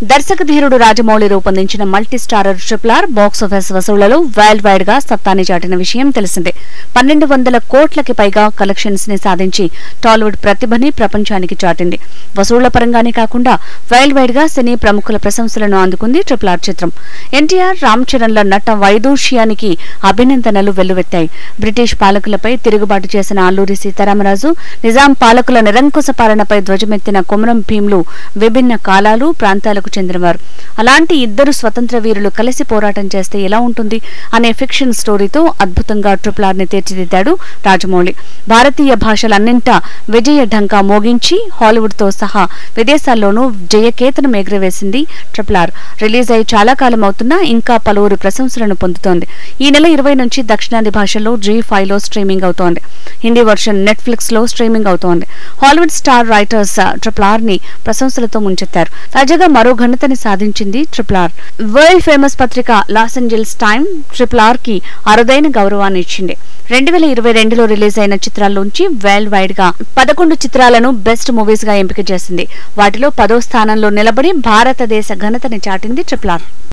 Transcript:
దర్శక ధీరుడు రాజమౌళి రూపొందించిన multi starrer triple R box office వసూళ్లలో వరల్డ్ వైడ్ గా సత్తాని చాటిన విషయం తెలిసిందే. 1200 కోట్లకి పైగా కలెక్షన్స్ ని సాధించి టాలీవుడ్ ప్రతిభని ప్రపంచానికి చాటింది. వసూళ్ల పరంగానే కాకుండా వరల్డ్ వైడ్ గా సినీ ప్రముఖుల ప్రశంసలను అందుకుంది ట్రిపుల్ ఆర్ చిత్రం. ఎన్టీఆర్, రామ్ చరణ్ల నట వైదూష్యానికి అభినందనలు వెల్లువెత్తాయి. బ్రిటిష్ పాలకులపై తిరుగుబాటు చేసిన అల్లూరి సీతారామరాజు, నిజాం పాలకుల నిరంకుశ పాలనపై ధ్వజమెత్తిన కొమరం భీంలు విభిన్న కాలాలు, ప్రాంతాలకు చెందినవారు. అలాంటి ఇద్దరు స్వతంత్ర వీరులు కలిసి పోరాటం చేస్తే ఎలా ఉంటుంది అనే ఫిక్షన్ స్టోరీతో అద్భుతంగా ట్రిపుల్ ఆర్ ని తీర్చిదిద్దాడు రాజమౌళి. భారతీయ భాషలన్నింటా విజయ ఢంకా మోగించి హాలీవుడ్ తో సహా విదేశాల్లోనూ జయకేతనం ఎగురవేసింది ట్రిపుల్ ఆర్. రిలీజ్ అయి చాలా కాలం అవుతున్నా ఇంకా పలువురు ప్రశంసలను పొందుతోంది. ఈ నెల 20 నుంచి దక్షిణాది భాషల్లో G5 లో స్ట్రీమింగ్ అవుతోంది. హిందీ వర్షన్ నెట్ఫ్లిక్స్ లో స్ట్రీమింగ్ అవుతోంది. Hollywood star writers triple R ని ప్రశంసలతో ముంచెత్తారు. తాజాగా మరో ఘనతని సాధించింది ట్రిపుల్ ఆర్. వరల్డ్ ఫేమస్ పత్రిక Los Angeles Times triple R కి అరుదైన గౌరవాన్ని ఇచ్చింది. 2022లో రిలీజ్ అయిన చిత్రాల్లోంచి వరల్డ్ వైడ్ గా 11 చిత్రాలను బెస్ట్ మూవీస్ గా ఎంపిక చేసింది. వాటిలో 10వ స్థానంలో నిలబడి భారతదేశ ఘనతని చాటింది ట్రిపుల్ ఆర్.